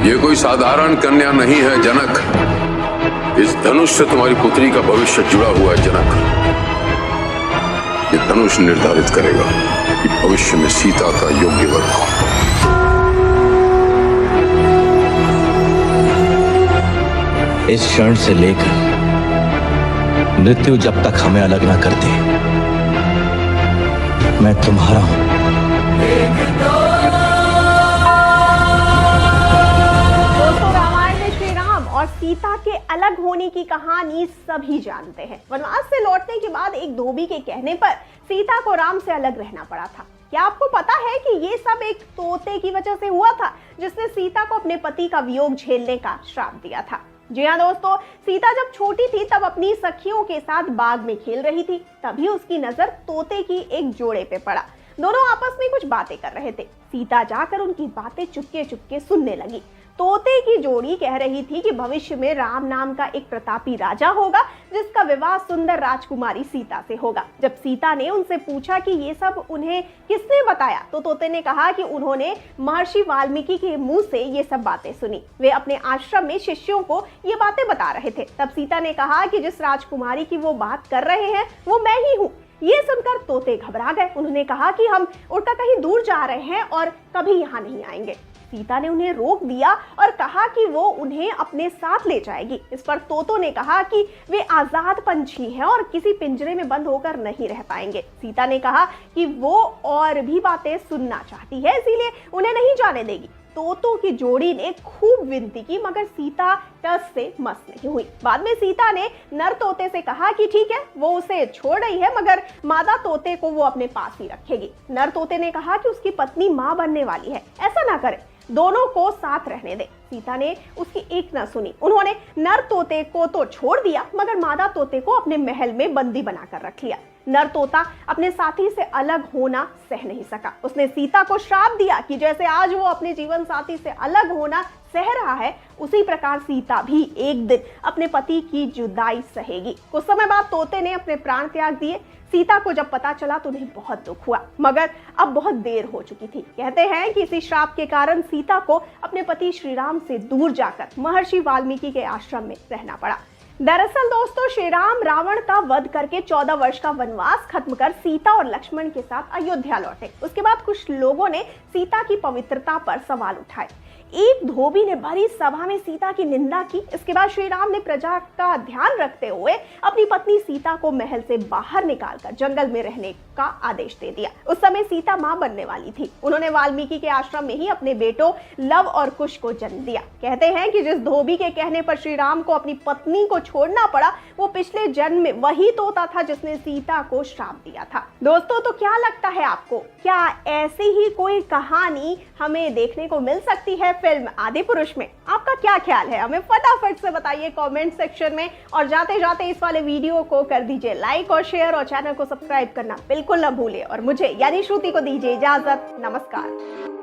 ये कोई साधारण कन्या नहीं है जनक। इस धनुष से तुम्हारी पुत्री का भविष्य जुड़ा हुआ है जनक। ये धनुष निर्धारित करेगा कि भविष्य में सीता का योग्य वर कौन। इस क्षण से लेकर मृत्यु जब तक हमें अलग ना कर दे, मैं तुम्हारा हूं। दोस्तों, रामायण में श्री राम और सीता के अलग होने की कहानी सभी जानते हैं। वनवास से लौटने के बाद एक धोबी के कहने पर सीता को राम से अलग रहना पड़ा था। क्या आपको पता है कि ये सब एक तोते की वजह से हुआ था, जिसने सीता को अपने पति का वियोग झेलने का श्राप दिया था। जी हाँ दोस्तों, सीता जब छोटी थी तब अपनी सखियों के साथ बाग में खेल रही थी। तभी उसकी नजर तोते की एक जोड़े पे पड़ा। दोनों आपस में कुछ बातें कर रहे थे। सीता जाकर उनकी बातें चुपके चुपके सुनने लगी। तोते की जोड़ी कह रही थी कि भविष्य में राम नाम का एक प्रतापी राजा होगा, जिसका विवाह सुंदर राजकुमारी सीता से होगा। जब सीता ने उनसे पूछा कि ये सब उन्हें किसने बताया, तो तोते ने कहा कि उन्होंने महर्षि वाल्मीकि के मुंह से ये सब बातें सुनी। वे अपने आश्रम में शिष्यों को ये बातें बता रहे थे। तब सीता ने कहा कि जिस राजकुमारी की वो बात कर रहे हैं वो मैं ही हूँ। ये सुनकर तोते घबरा गए। उन्होंने कहा कि हम उड़कर कहीं दूर जा रहे हैं और कभी यहाँ नहीं आएंगे। सीता ने उन्हें रोक दिया और कहा कि वो उन्हें अपने साथ ले जाएगी। इस पर तोतों ने कहा कि वे आजाद पंछी हैं और किसी पिंजरे में बंद होकर नहीं रह पाएंगे। सीता ने कहा कि वो और भी बातें सुनना चाहती है, इसीलिए उन्हें नहीं जाने देगी। तोतों की जोड़ी ने खूब विनती की, मगर सीता टस से मस नहीं हुई। बाद में सीता ने नर तोते से कहा कि ठीक है, वो उसे छोड़ रही है, मगर मादा तोते को वो अपने पास ही रखेगी। नर तोते ने कहा कि उसकी पत्नी मां बनने वाली है, ऐसा ना करे, दोनों को साथ रहने दे। सीता ने उसकी एक न सुनी। उन्होंने नर तोते को तो छोड़ दिया, मगर मादा तोते को अपने महल में बंदी बनाकर रख लिया। नर तोता अपने साथी से अलग होना सह नहीं सका। उसने सीता को श्राप दिया कि जैसे आज वो अपने जीवन साथी से अलग होना सह रहा है, उसी प्रकार सीता भी एक दिन अपने पति की जुदाई सहेगी। कुछ समय बाद तोते ने अपने प्राण त्याग दिए। सीता को जब पता चला तो उन्हें बहुत दुख हुआ, मगर अब बहुत देर हो चुकी थी। कहते हैं कि इसी श्राप के कारण सीता को अपने पति श्री राम से दूर जाकर महर्षि वाल्मीकि के आश्रम में रहना पड़ा। दरअसल दोस्तों, श्री राम रावण का वध करके 14 वर्ष का वनवास खत्म कर सीता और लक्ष्मण के साथ अयोध्या लौटे। उसके बाद कुछ लोगों ने सीता की पवित्रता पर सवाल उठाए। एक धोबी ने भरी सभा में सीता की निंदा की। इसके बाद श्री राम ने प्रजा का ध्यान रखते हुए अपनी पत्नी सीता को महल से बाहर निकालकर जंगल में रहने का आदेश दे दिया। उस समय सीता मां बनने वाली थी। उन्होंने वाल्मीकि के आश्रम में ही अपने बेटों लव और कुश को जन्म दिया। कहते हैं कि जिस धोबी के कहने पर श्री राम को अपनी पत्नी को छोड़ना पड़ा, वो पिछले जन्म में वही तोता था जिसने सीता को श्राप दिया था। दोस्तों, तो क्या लगता है आपको, क्या ऐसी ही कोई कहानी हमें देखने को मिल सकती है फिल्म आदिपुरुष में? आपका क्या ख्याल है, हमें फटाफट से बताइए कमेंट सेक्शन में। और जाते जाते इस वाले वीडियो को कर दीजिए लाइक और शेयर, और चैनल को सब्सक्राइब करना बिल्कुल न भूलिए। और मुझे यानी श्रुति को दीजिए इजाजत। नमस्कार।